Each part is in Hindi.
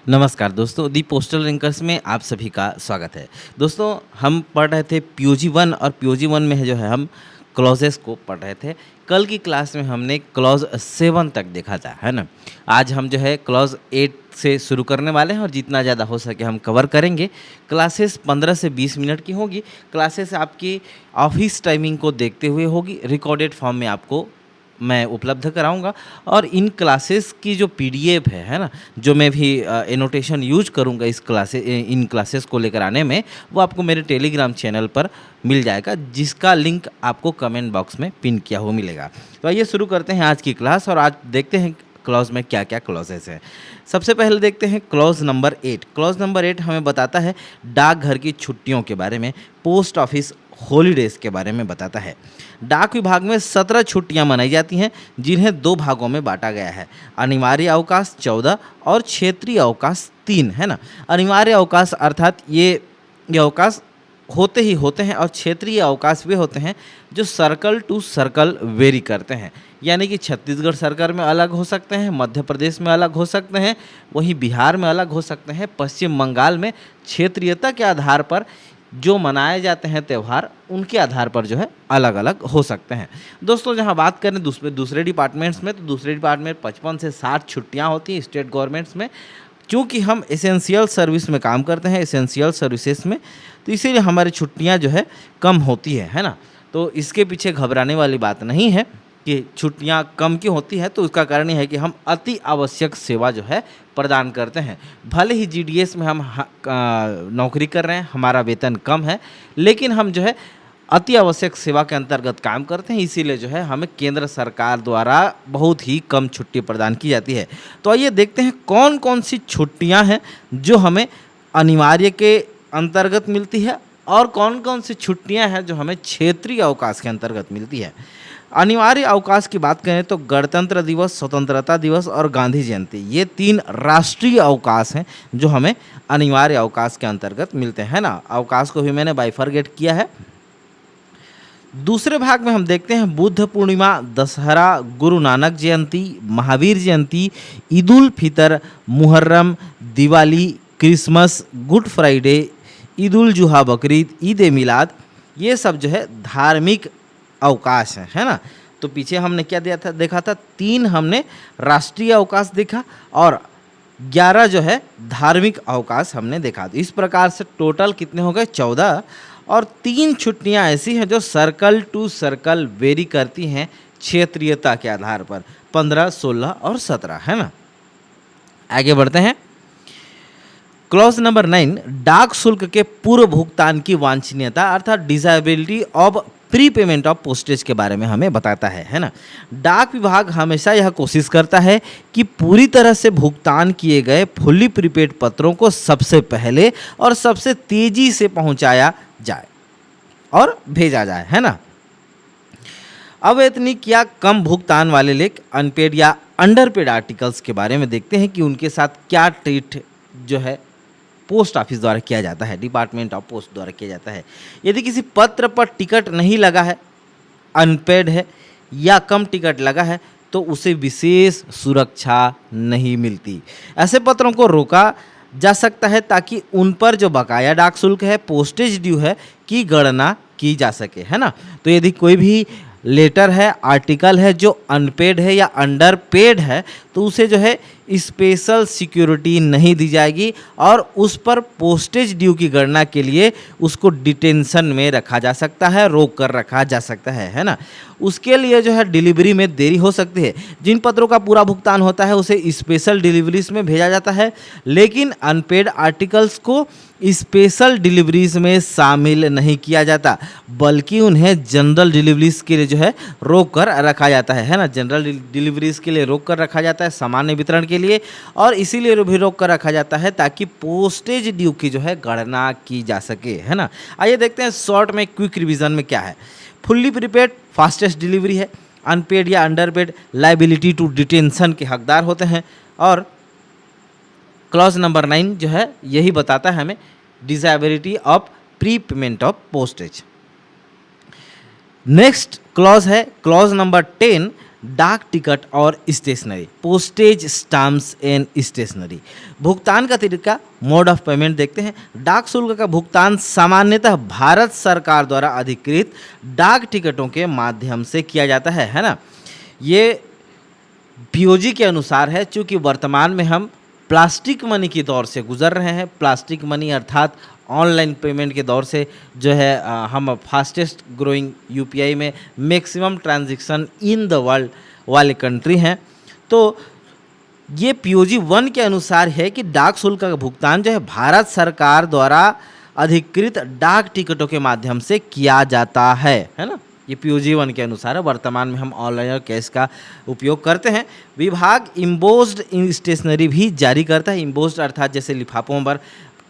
नमस्कार दोस्तों, दी पोस्टल रैंकर्स में आप सभी का स्वागत है। दोस्तों, हम पढ़ रहे थे पीओजी 1 और पीओजी 1 में जो है हम क्लॉजेस को पढ़ रहे थे। कल की क्लास में हमने क्लॉज 7 तक देखा था, है ना। आज हम जो है क्लॉज 8 से शुरू करने वाले हैं और जितना ज़्यादा हो सके हम कवर करेंगे। क्लासेस 15 से 20 मिनट की होगी। क्लासेस आपकी ऑफिस टाइमिंग को देखते हुए होगी। रिकॉर्डेड फॉर्म में आपको मैं उपलब्ध कराऊंगा और इन क्लासेस की जो पीडीएफ है ना, जो मैं भी एनोटेशन यूज करूंगा इन क्लासेस को लेकर आने में, वो आपको मेरे टेलीग्राम चैनल पर मिल जाएगा, जिसका लिंक आपको कमेंट बॉक्स में पिन किया हुआ मिलेगा। तो आइए शुरू करते हैं आज की क्लास और आज देखते हैं क्लॉज में क्या क्या क्लॉजेस हैं। सबसे पहले देखते हैं क्लॉज नंबर 8। क्लॉज नंबर 8 हमें बताता है डाकघर की छुट्टियों के बारे में, पोस्ट ऑफिस हॉलीडेज़ के बारे में बताता है। डाक विभाग में 17 छुट्टियां मनाई जाती हैं, जिन्हें 2 भागों में बांटा गया है। अनिवार्य अवकाश 14 और क्षेत्रीय अवकाश 3, है ना। अनिवार्य अवकाश अर्थात ये अवकाश होते ही होते हैं और क्षेत्रीय अवकाश वे होते हैं जो सर्कल टू सर्कल वेरी करते हैं। यानी कि छत्तीसगढ़ सरकार में अलग हो सकते हैं, मध्य प्रदेश में अलग हो सकते हैं, वहीं बिहार में अलग हो सकते हैं, पश्चिम बंगाल में क्षेत्रीयता के आधार पर जो मनाए जाते हैं त्यौहार, उनके आधार पर जो है अलग अलग हो सकते हैं। दोस्तों, जहां बात करें दूसरे डिपार्टमेंट्स में, तो दूसरे डिपार्टमेंट 55 से 60 छुट्टियां होती हैं स्टेट गवर्नमेंट्स में। क्योंकि हम एसेंशियल सर्विस में काम करते हैं, एसेंशियल सर्विसेज में, तो इसीलिए हमारी छुट्टियां जो है कम होती है ना। तो इसके पीछे घबराने वाली बात नहीं है कि छुट्टियां कम क्यों होती है। तो उसका कारण ये है कि हम अति आवश्यक सेवा जो है प्रदान करते हैं। भले ही जीडीएस में हम नौकरी कर रहे हैं, हमारा वेतन कम है, लेकिन हम जो है अति आवश्यक सेवा के अंतर्गत काम करते हैं, इसीलिए जो है हमें केंद्र सरकार द्वारा बहुत ही कम छुट्टी प्रदान की जाती है। तो आइए देखते हैं कौन कौन सी छुट्टियां हैं जो हमें अनिवार्य के अंतर्गत मिलती है और कौन कौन सी छुट्टियां हैं जो हमें क्षेत्रीय अवकाश के अंतर्गत मिलती है। अनिवार्य अवकाश की बात करें तो गणतंत्र दिवस, स्वतंत्रता दिवस और गांधी जयंती, ये 3 राष्ट्रीय अवकाश हैं जो हमें अनिवार्य अवकाश के अंतर्गत मिलते हैं ना। अवकाश को भी मैंने बाइफरगेट किया है। दूसरे भाग में हम देखते हैं Buddha Purnima, Dussehra, Guru Nanak Jayanti, Mahavir Jayanti, Eid ul Fitr, Muharram, Diwali, Christmas, Good Friday, Eid ul Zuha, Bakrid, Eid e Milad, ये सब जो है धार्मिक अवकाश है ना। तो पीछे हमने क्या देखा था 3 हमने राष्ट्रीय अवकाश देखा और 11 जो है धार्मिक अवकाश हमने देखा। तो इस प्रकार से टोटल कितने हो गए 14 और 3 छुट्टियां ऐसी हैं जो सर्कल टू सर्कल वेरी करती हैं क्षेत्रीयता के आधार पर, 15, 16 और 17, है ना। आगे बढ़ते हैं। क्लॉज नंबर 9 डाक शुल्क के पूर्व भुगतान की वांछनीयता अर्थात desirability of prepayment of postage के बारे में हमें बताता है ना। डाक विभाग हमेशा यह कोशिश करता है कि पूरी तरह से भुगतान किए गए फुल्ली प्रीपेड पत्रों को सबसे पहले और सबसे तेजी से पहुंचाया जाए और भेजा जाए, है ना। अवैतनिक या कम भुगतान वाले लेख, अनपेड या अंडरपेड आर्टिकल्स के बारे में देखते हैं कि उनके साथ क्या ट्रीट जो है पोस्ट ऑफिस द्वारा किया जाता है, डिपार्टमेंट ऑफ पोस्ट द्वारा किया जाता है। यदि किसी पत्र पर टिकट नहीं लगा है, अनपेड है या कम टिकट लगा है, तो उसे विशेष सुरक्षा नहीं मिलती। ऐसे पत्रों को रोका जा सकता है ताकि उन पर जो बकाया डाक शुल्क है, पोस्टेज ड्यू है, की गणना की जा सके, है ना। तो यदि कोई भी लेटर है, आर्टिकल है जो अनपेड है या अंडरपेड है, तो उसे जो है स्पेशल सिक्योरिटी नहीं दी जाएगी और उस पर पोस्टेज ड्यू की गणना के लिए उसको डिटेंशन में रखा जा सकता है, रोक कर रखा जा सकता है ना। उसके लिए जो है डिलीवरी में देरी हो सकती है। जिन पत्रों का पूरा भुगतान होता है उसे स्पेशल डिलीवरीज में भेजा जाता है, लेकिन अनपेड आर्टिकल्स को स्पेशल डिलीवरीज में शामिल नहीं किया जाता, बल्कि उन्हें जनरल डिलीवरीज के लिए जो है रोक कर रखा जाता है ना। जनरल डिलीवरीज के लिए रोक कर रखा जाता है, सामान्य वितरण के लिए, और इसीलिए भी रोक कर रखा जाता है ताकि पोस्टेज ड्यू की जो है गणना की जा सके, है ना। आइए देखते हैं शॉर्ट में क्विक रिवीजन में क्या है। फुल्ली प्रीपेड फास्टेस्ट डिलीवरी है, अनपेड या अंडरपेड लाइबिलिटी टू डिटेंशन के हकदार होते हैं, और क्लॉज नंबर 9 जो है यही बताता है हमें desirability of prepayment of postage. Next clause है क्लॉज नंबर 10 डाक टिकट और stationery, postage stamps and stationery. भुगतान का तरीका, मोड ऑफ पेमेंट देखते हैं। डाक शुल्क का भुगतान सामान्यतः भारत सरकार द्वारा अधिकृत डाक टिकटों के माध्यम से किया जाता है ना। ये पीओजी के अनुसार है, चूँकि वर्तमान में हम प्लास्टिक मनी की दौर से गुजर रहे हैं। प्लास्टिक मनी अर्थात ऑनलाइन पेमेंट के दौर से जो है हम फास्टेस्ट ग्रोइंग यूपीआई में maximum transaction in the world वाले कंट्री हैं। तो ये पीओजी 1 के अनुसार है कि डाक शुल्क का भुगतान जो है भारत सरकार द्वारा अधिकृत डाक टिकटों के माध्यम से किया जाता है ना। ये पीओजी 1 के अनुसार है। वर्तमान में हम ऑनलाइन और कैश का उपयोग करते हैं। विभाग इम्बोस्ड स्टेशनरी भी जारी करता है। इम्बोस्ड अर्थात जैसे लिफाफों पर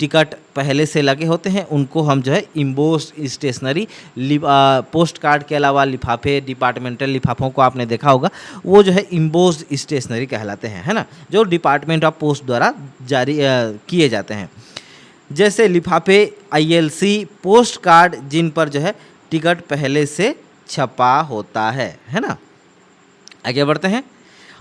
टिकट पहले से लगे होते हैं, उनको हम जो है इम्बोस्ड स्टेशनरी, पोस्ट कार्ड के अलावा लिफाफे, डिपार्टमेंटल लिफाफों को आपने देखा होगा, वो जो है इम्बोस्ड स्टेशनरी कहलाते हैं, है ना, जो डिपार्टमेंट ऑफ पोस्ट द्वारा जारी किए जाते हैं। जैसे लिफाफे, आईएलसी, पोस्ट कार्ड जिन पर जो है टिकट पहले से छपा होता है ना। आगे बढ़ते हैं।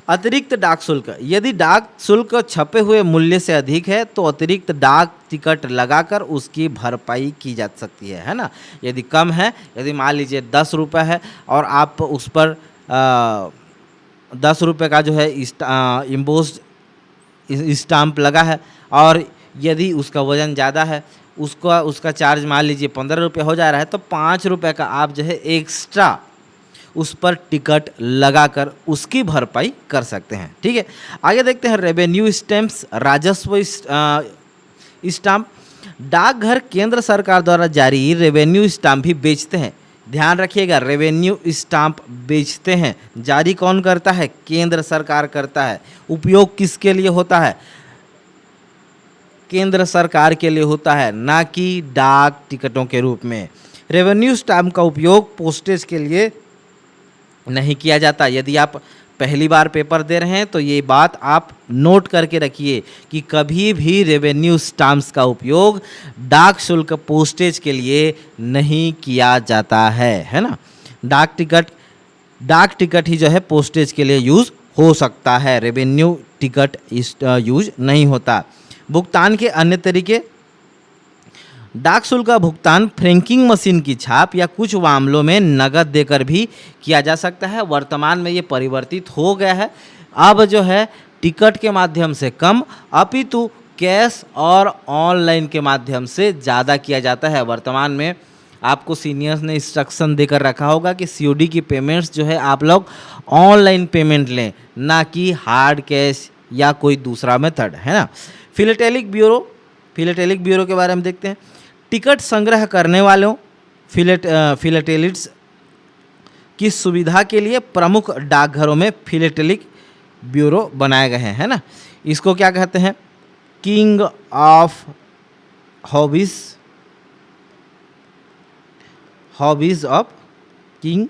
अतिरिक्त डाक शुल्क, यदि डाक शुल्क छपे हुए मूल्य से अधिक है तो अतिरिक्त डाक टिकट लगाकर उसकी भरपाई की जा सकती है ना। यदि कम है, यदि मान लीजिए 10 रुपये है और आप उस पर 10 रुपये का जो है इम्पोज्ड स्टाम्प लगा है, और यदि उसका वज़न ज़्यादा है, उसका चार्ज मान लीजिए 15 रुपये हो जा रहा है, तो 5 रुपये का आप जो है एक्स्ट्रा उस पर टिकट लगाकर उसकी भरपाई कर सकते हैं। ठीक है, आगे देखते हैं। रेवेन्यू स्टैम्प्स, राजस्व स्टाम्प। डाकघर केंद्र सरकार द्वारा जारी रेवेन्यू स्टाम्प भी बेचते हैं। ध्यान रखिएगा, रेवेन्यू स्टाम्प बेचते हैं। जारी कौन करता है? केंद्र सरकार करता है। उपयोग किसके लिए होता है? केंद्र सरकार के लिए होता है, ना कि डाक टिकटों के रूप में। रेवेन्यू स्टाम्प का उपयोग पोस्टेज के लिए नहीं किया जाता। यदि आप पहली बार पेपर दे रहे हैं तो ये बात आप नोट करके रखिए कि कभी भी रेवेन्यू स्टाम्प्स का उपयोग डाक शुल्क पोस्टेज के लिए नहीं किया जाता है ना। डाक टिकट ही जो है पोस्टेज के लिए यूज़ हो सकता है, रेवेन्यू टिकट यूज नहीं होता। भुगतान के अन्य तरीके, डाक शुल्क का भुगतान फ्रैंकिंग मशीन की छाप या कुछ मामलों में नकद देकर भी किया जा सकता है। वर्तमान में ये परिवर्तित हो गया है। अब जो है टिकट के माध्यम से कम, अपितु कैश और ऑनलाइन के माध्यम से ज़्यादा किया जाता है। वर्तमान में आपको सीनियर्स ने इंस्ट्रक्शन देकर रखा होगा कि सीओडी की पेमेंट्स जो है आप लोग ऑनलाइन पेमेंट लें, ना कि हार्ड कैश या कोई दूसरा मेथड, है ना। फिलेटेलिक ब्यूरो के बारे में देखते हैं। टिकट संग्रह करने वालों फिलेटेलिट्स की सुविधा के लिए प्रमुख डाकघरों में फिलेटेलिक ब्यूरो बनाए गए हैं, है ना। इसको क्या कहते हैं? King of hobbies of king,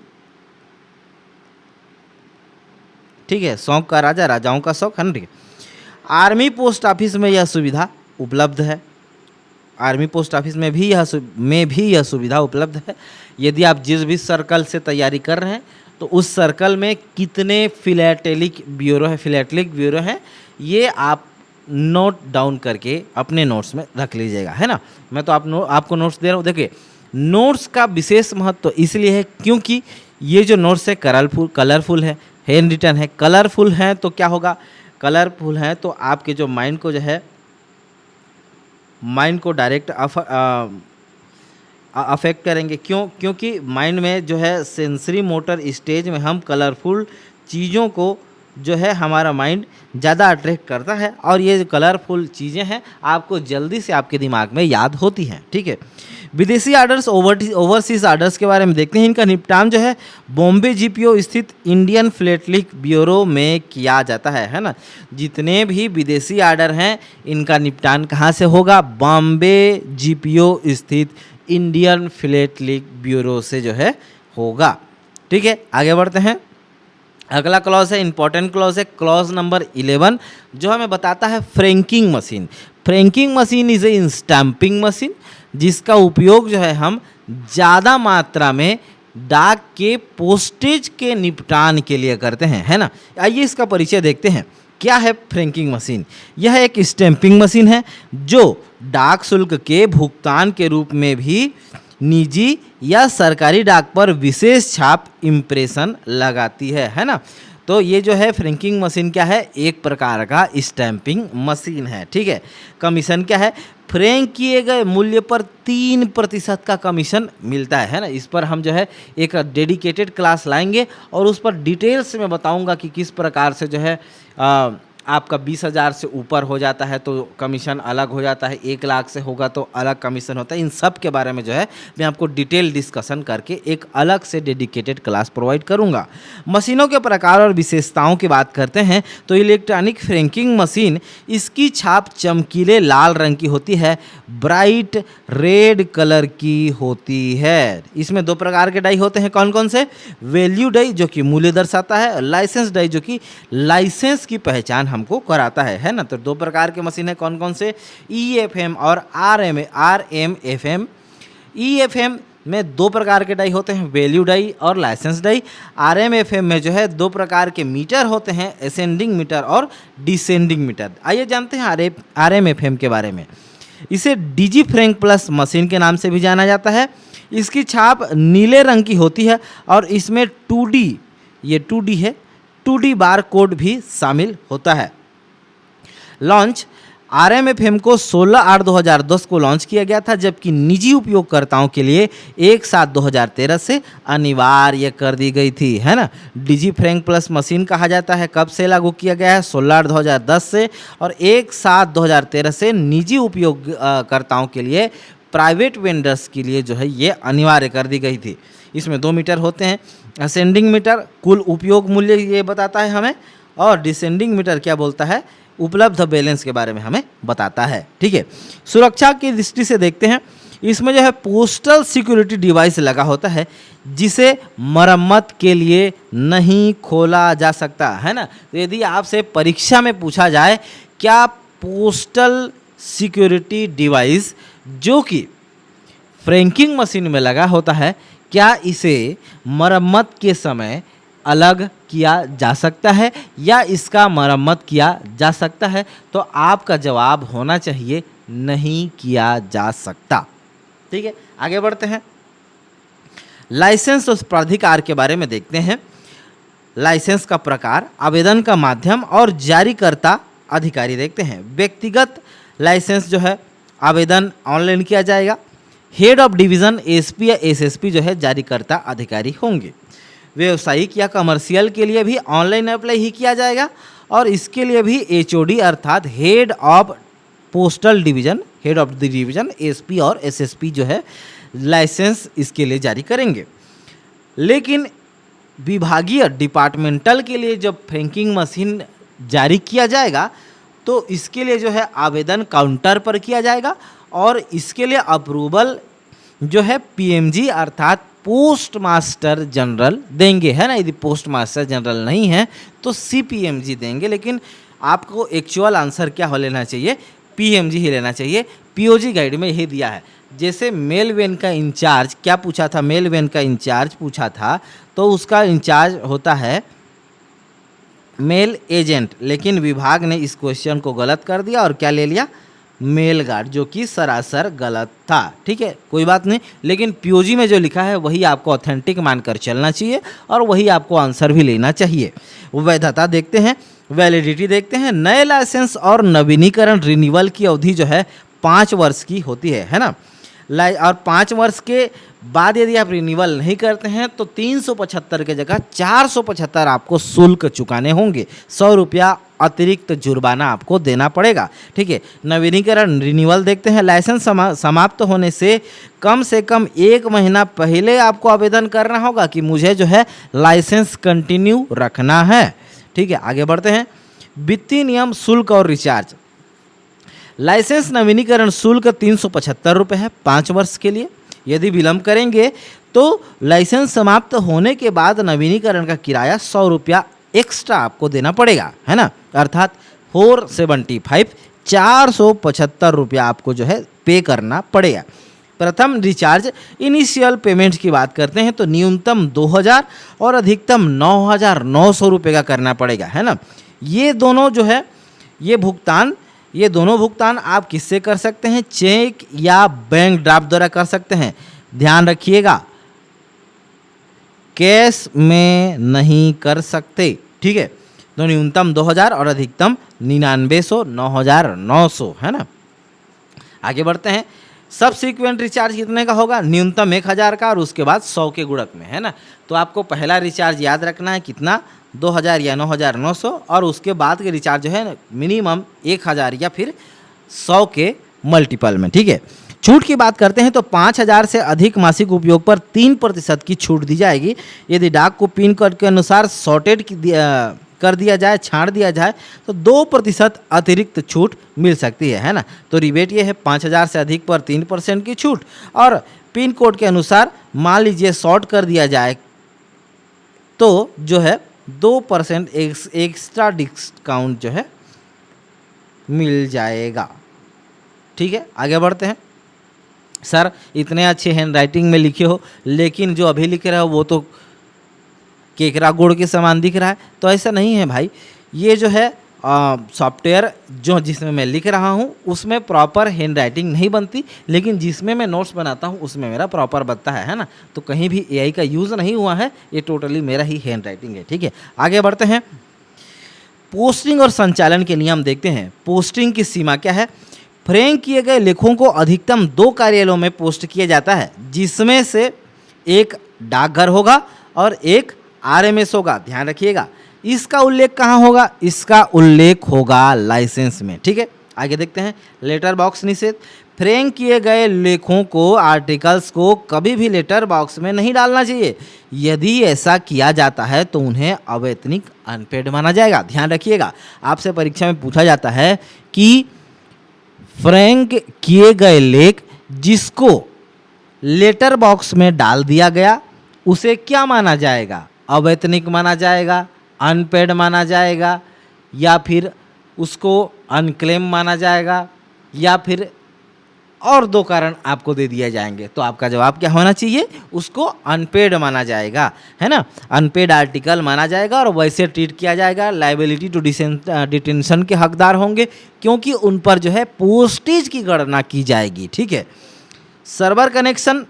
ठीक है, शौक का राजा, राजाओं का शौक, है ना। ठीक है, आर्मी पोस्ट ऑफिस में यह सुविधा उपलब्ध है। आर्मी पोस्ट ऑफिस में भी यह सुविधा उपलब्ध है। यदि आप जिस भी सर्कल से तैयारी कर रहे हैं तो उस सर्कल में कितने फिलेटेलिक ब्यूरो हैं, ये आप नोट डाउन करके अपने नोट्स में रख लीजिएगा, है ना। मैं तो आपको नोट्स दे रहा हूँ। देखिए, नोट्स का विशेष महत्व इसलिए है क्योंकि ये जो नोट्स है कलरफुल है, हैंड रिटन है। कलरफुल हैं तो क्या होगा? कलरफुल हैं तो आपके जो माइंड को जो है डायरेक्ट अफेक्ट करेंगे। क्योंकि माइंड में जो है सेंसरी मोटर स्टेज में हम कलरफुल चीज़ों को जो है हमारा माइंड ज़्यादा अट्रैक्ट करता है, और ये जो कलरफुल चीज़ें हैं आपको जल्दी से आपके दिमाग में याद होती हैं। ठीक है, विदेशी आर्डर्स, ओवरसीज आर्डर्स के बारे में देखते हैं। इनका निपटान जो है बॉम्बे जीपीओ स्थित इंडियन फिलेटेलिक ब्यूरो में किया जाता है ना। जितने भी विदेशी आर्डर हैं इनका निपटान कहाँ से होगा? बॉम्बे जीपीओ स्थित इंडियन फिलेटेलिक ब्यूरो से जो है होगा। ठीक है, आगे बढ़ते हैं। अगला क्लॉज है, इंपॉर्टेंट क्लॉज है, क्लॉज नंबर 11, जो हमें बताता है franking machine. Franking machine is a stamping machine जिसका उपयोग जो है हम ज़्यादा मात्रा में डाक के पोस्टेज के निपटान के लिए करते हैं, है ना। आइए इसका परिचय देखते हैं। क्या है फ्रैंकिंग मशीन? यह एक स्टैंपिंग मशीन है जो डाक शुल्क के भुगतान के रूप में भी निजी या सरकारी डाक पर विशेष छाप इम्प्रेशन लगाती है ना। तो ये जो है फ्रैंकिंग मशीन क्या है? एक प्रकार का स्टैंपिंग मशीन है, ठीक है। कमीशन क्या है? फ्रैंक किए गए मूल्य पर 3% का कमीशन मिलता है ना। इस पर हम जो है एक डेडिकेटेड क्लास लाएंगे और उस पर डिटेल्स में बताऊंगा कि किस प्रकार से जो है आपका 20,000 से ऊपर हो जाता है तो कमीशन अलग हो जाता है, 1 लाख से होगा तो अलग कमीशन होता है। इन सब के बारे में जो है मैं आपको डिटेल डिस्कशन करके एक अलग से डेडिकेटेड क्लास प्रोवाइड करूंगा। मशीनों के प्रकार और विशेषताओं की बात करते हैं तो इलेक्ट्रॉनिक फ्रैंकिंग मशीन, इसकी छाप चमकीले लाल रंग की होती है, ब्राइट रेड कलर की होती है। इसमें 2 प्रकार के डाई होते हैं, कौन कौन से? वैल्यू डाई जो कि मूल्य दर्शाता है, और लाइसेंस डाई जो कि लाइसेंस की पहचान हमको कराता है ना। तो 2 प्रकार के मशीन है, कौन कौन से? EFM और RMFM। EFM में 2 प्रकार के डाई होते हैं, वैल्यू डाई और लाइसेंस डाई। RMFM में जो है 2 प्रकार के मीटर होते हैं, असेंडिंग मीटर और डिसेंडिंग मीटर। आइए जानते हैं RMFM के बारे में। इसे डिजी फ्रैंक प्लस मशीन के नाम से भी जाना जाता है। इसकी छाप नीले रंग की होती है और इसमें 2D, ये 2D है, 2D बार कोड भी शामिल होता है। लॉन्च RMFM को 16/8/2010 को लॉन्च किया गया था, जबकि निजी उपयोगकर्ताओं के लिए 1/7/2013 से अनिवार्य कर दी गई थी, है ना। डिजी फ्रैंक प्लस मशीन कहा जाता है, कब से लागू किया गया है? 16/8/2010 से, और 1/7/2013 से निजी उपयोगकर्ताओं के लिए, प्राइवेट वेंडर्स के लिए जो है ये अनिवार्य कर दी गई थी। इसमें 2 मीटर होते हैं, असेंडिंग मीटर कुल उपयोग मूल्य ये बताता है हमें, और डिसेंडिंग मीटर क्या बोलता है? उपलब्ध बैलेंस के बारे में हमें बताता है, ठीक है। सुरक्षा की दृष्टि से देखते हैं, इसमें जो है पोस्टल सिक्योरिटी डिवाइस लगा होता है जिसे मरम्मत के लिए नहीं खोला जा सकता, है ना। तो यदि आपसे परीक्षा में पूछा जाए क्या पोस्टल सिक्योरिटी डिवाइस जो कि फ्रैंकिंग मशीन में लगा होता है, क्या इसे मरम्मत के समय अलग किया जा सकता है या इसका मरम्मत किया जा सकता है? तो आपका जवाब होना चाहिए नहीं किया जा सकता, ठीक है। आगे बढ़ते हैं, लाइसेंस और प्राधिकार के बारे में देखते हैं। लाइसेंस का प्रकार, आवेदन का माध्यम और जारीकर्ता अधिकारी देखते हैं। व्यक्तिगत लाइसेंस जो है आवेदन ऑनलाइन किया जाएगा। हेड ऑफ डिवीज़न SP या SSP जो है जारीकर्ता अधिकारी होंगे। व्यवसायिक या कमर्शियल के लिए भी ऑनलाइन अप्लाई ही किया जाएगा, और इसके लिए भी HOD अर्थात head of postal division, head of the division SP और SSP जो है लाइसेंस इसके लिए जारी करेंगे। लेकिन विभागीय डिपार्टमेंटल के लिए जब फ्रैंकिंग मशीन जारी किया जाएगा तो इसके लिए जो है आवेदन काउंटर पर किया जाएगा, और इसके लिए अप्रूवल जो है PMG अर्थात पोस्ट मास्टर जनरल देंगे, है ना। यदि पोस्ट मास्टर जनरल नहीं है तो CPMG देंगे, लेकिन आपको एक्चुअल आंसर क्या हो लेना चाहिए? PMG ही लेना चाहिए। POG गाइड में यही दिया है। जैसे मेल वैन का इंचार्ज क्या पूछा था? मेल वैन का इंचार्ज पूछा था तो उसका इंचार्ज होता है मेल एजेंट, लेकिन विभाग ने इस क्वेश्चन को गलत कर दिया और क्या ले लिया? मेल गार्ड, जो कि सरासर गलत था, ठीक है, कोई बात नहीं। लेकिन POG में जो लिखा है वही आपको ऑथेंटिक मानकर चलना चाहिए और वही आपको आंसर भी लेना चाहिए। वैधता देखते हैं, वैलिडिटी देखते हैं। नए लाइसेंस और नवीनीकरण रिन्यूअल की अवधि जो है 5 वर्ष की होती है ना। और 5 वर्ष के बाद यदि आप रिन्यूअल नहीं करते हैं तो 375 के जगह 475 आपको शुल्क चुकाने होंगे। 100 रुपया अतिरिक्त जुर्माना आपको देना पड़ेगा, ठीक है। नवीनीकरण रिन्यूअल देखते हैं। लाइसेंस समाप्त होने से कम 1 महीना पहले आपको आवेदन करना होगा कि मुझे जो है लाइसेंस कंटिन्यू रखना है, ठीक है। आगे बढ़ते हैं, वित्तीय नियम, शुल्क और रिचार्ज। लाइसेंस नवीनीकरण शुल्क 375 रुपये है 5 वर्ष के लिए। यदि विलंब करेंगे तो लाइसेंस समाप्त होने के बाद नवीनीकरण का किराया 100 रुपया एक्स्ट्रा आपको देना पड़ेगा, है ना। अर्थात 475 475 रुपया आपको जो है पे करना पड़ेगा। प्रथम रिचार्ज इनिशियल पेमेंट की बात करते हैं तो न्यूनतम 2000 और अधिकतम 9900 रुपये का करना पड़ेगा, है ना। ये दोनों जो है ये दोनों भुगतान आप किससे कर सकते हैं, चेक या बैंक ड्राफ्ट द्वारा कर सकते हैं। ध्यान रखिएगा, कैश में नहीं कर सकते, ठीक है। तो न्यूनतम 2000 और अधिकतम 9900 9900, है ना। आगे बढ़ते हैं। सबसिक्वेंट रिचार्ज कितने का होगा, न्यूनतम 1000 का और उसके बाद 100 के गुणक में, है ना। तो आपको पहला रिचार्ज याद रखना है कितना, 2000 या 9900, और उसके बाद के रिचार्ज जो है मिनिमम 1000 या फिर 100 के मल्टीपल में, ठीक है। छूट की बात करते हैं तो 5000 से अधिक मासिक उपयोग पर 3% की छूट दी जाएगी। यदि डाक को पिन कोड के अनुसार सॉर्टेड कर दिया जाए, छांट दिया जाए, तो 2% अतिरिक्त छूट मिल सकती है ना। तो रिबेट ये है 5000 से अधिक पर 3% की छूट, और पिन कोड के अनुसार मान लीजिए सॉर्ट कर दिया जाए तो जो है 2% एक्स्ट्रा डिस्काउंट जो है मिल जाएगा, ठीक है। आगे बढ़ते हैं। सर इतने अच्छे हैंड राइटिंग में लिखे हो, लेकिन जो अभी लिख रहे हो वो तो केकरा गुड़ के समान दिख रहा है। तो ऐसा नहीं है भाई, ये जो है सॉफ्टवेयर जिसमें मैं लिख रहा हूँ उसमें प्रॉपर हैंड राइटिंग नहीं बनती, लेकिन जिसमें मैं नोट्स बनाता हूँ उसमें मेरा प्रॉपर बनता है ना। तो कहीं भी एआई का यूज़ नहीं हुआ है, ये टोटली मेरा ही हैंड राइटिंग है, ठीक है। आगे बढ़ते हैं। पोस्टिंग और संचालन के नियम देखते हैं। पोस्टिंग की सीमा क्या है, फ्रेंक किए गए लेखों को अधिकतम 2 कार्यालयों में पोस्ट किया जाता है, जिसमें से एक डाकघर होगा और एक आरएमएस होगा। ध्यान रखिएगा, इसका उल्लेख कहाँ होगा, इसका उल्लेख होगा लाइसेंस में, ठीक है। आगे देखते हैं। लेटर बॉक्स निषेध। फ्रेंक किए गए लेखों को, आर्टिकल्स को कभी भी लेटर बॉक्स में नहीं डालना चाहिए। यदि ऐसा किया जाता है तो उन्हें अवैतनिक अनपेड माना जाएगा। ध्यान रखिएगा, आपसे परीक्षा में पूछा जाता है कि फ्रेंक किए गए लेख जिसको लेटर बॉक्स में डाल दिया गया उसे क्या माना जाएगा, अवैतनिक माना जाएगा, अनपेड माना जाएगा, या फिर उसको अनक्लेम माना जाएगा, या फिर और 2 कारण आपको दे दिए जाएंगे। तो आपका जवाब क्या होना चाहिए, उसको अनपेड माना जाएगा, है ना। अनपेड आर्टिकल माना जाएगा और वैसे ट्रीट किया जाएगा। लाइबिलिटी टू डिटेंशन के हकदार होंगे, क्योंकि उन पर जो है पोस्टेज की गणना की जाएगी, ठीक है। Server connection.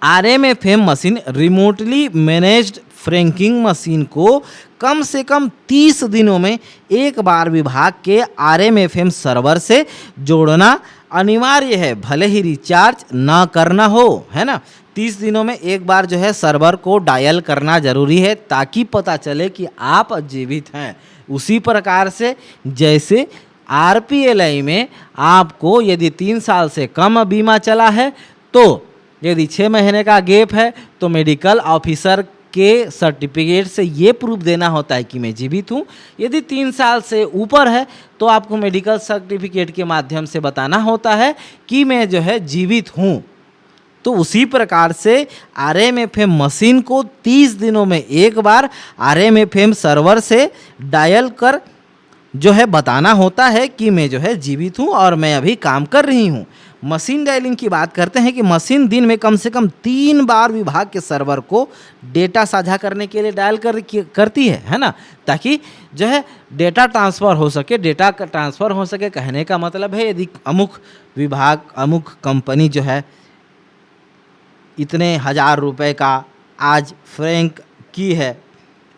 RMFM machine remotely managed franking machine को कम से कम 30 दिनों में एक बार विभाग के आरएमएफएम सर्वर से जोड़ना अनिवार्य है, भले ही रिचार्ज ना करना हो, है ना। 30 दिनों में एक बार जो है सर्वर को डायल करना जरूरी है, ताकि पता चले कि आप जीवित हैं। उसी प्रकार से जैसे आरपीएलआई में आपको यदि 3 साल से कम बीमा चला है, तो यदि 6 महीने का गैप है तो मेडिकल ऑफिसर के सर्टिफिकेट से ये प्रूफ देना होता है कि मैं जीवित हूँ। यदि 3 साल से ऊपर है तो आपको मेडिकल सर्टिफिकेट के माध्यम से बताना होता है कि मैं जो है जीवित हूँ। तो उसी प्रकार से आरएमएफएम मशीन को 30 दिनों में एक बार आरएमएफएम सर्वर से डायल कर जो है बताना होता है कि मैं जो है जीवित हूँ और मैं अभी काम कर रही हूँ। मशीन डायलिंग की बात करते हैं कि मशीन दिन में कम से कम 3 बार विभाग के सर्वर को डेटा साझा करने के लिए डायल करती है ना, ताकि जो है डेटा ट्रांसफ़र हो सके। डेटा का ट्रांसफ़र हो सके कहने का मतलब है, यदि अमुक विभाग, अमुक कंपनी जो है इतने 1000 रुपये का आज फ्रैंक की है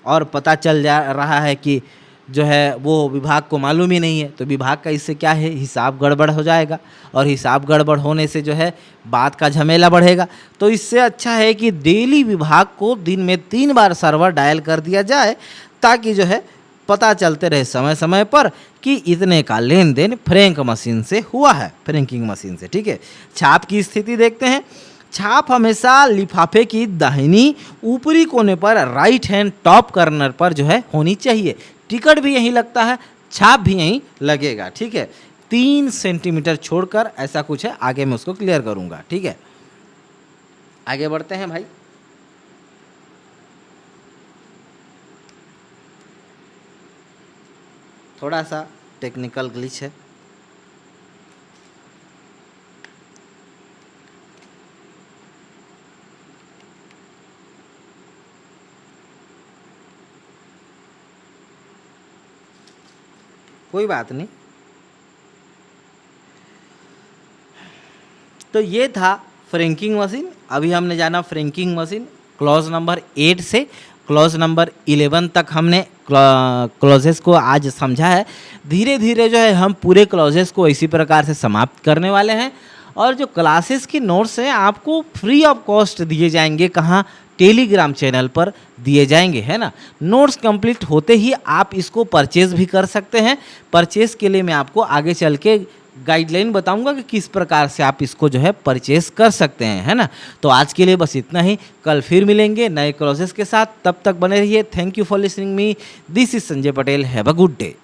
और पता चल जा रहा है कि जो है वो विभाग को मालूम ही नहीं है, तो विभाग का इससे क्या है, हिसाब गड़बड़ हो जाएगा, और हिसाब गड़बड़ होने से जो है बात का झमेला बढ़ेगा। तो इससे अच्छा है कि डेली विभाग को दिन में 3 बार सर्वर डायल कर दिया जाए, ताकि जो है पता चलते रहे समय समय पर कि इतने का लेन देन फ्रैंक मशीन से हुआ है, फ्रैंकिंग मशीन से, ठीक है। छाप की स्थिति देखते हैं। छाप हमेशा लिफाफे की दाहिनी ऊपरी कोने पर राइट हैंड टॉप कॉर्नर पर जो है होनी चाहिए। टिकट भी यहीं लगता है, छाप भी यहीं लगेगा, ठीक है। 3 सेंटीमीटर छोड़कर ऐसा कुछ है, आगे मैं उसको क्लियर करूंगा, ठीक है। आगे बढ़ते हैं भाई। थोड़ा सा टेक्निकल ग्लिच है। कोई बात नहीं। तो ये था फ्रैंकिंग मशीन। अभी हमने जाना फ्रैंकिंग मशीन क्लॉज नंबर 8 से क्लॉज नंबर 11 तक हमने क्लॉजेस को आज समझा है। धीरे धीरे जो है हम पूरे क्लॉजेस को इसी प्रकार से समाप्त करने वाले हैं। और जो क्लासेस की नोट्स हैं आपको फ्री ऑफ कॉस्ट दिए जाएंगे। कहाँ? टेलीग्राम चैनल पर दिए जाएंगे, है ना। नोट्स कंप्लीट होते ही आप इसको परचेज भी कर सकते हैं। परचेज के लिए मैं आपको आगे चल के गाइडलाइन बताऊंगा कि किस प्रकार से आप इसको जो है परचेस कर सकते हैं, है ना। तो आज के लिए बस इतना ही। कल फिर मिलेंगे नए क्लॉजेस के साथ। तब तक बने रहिए। Thank you for listening me. This is Sanjay Patel. Have a good day.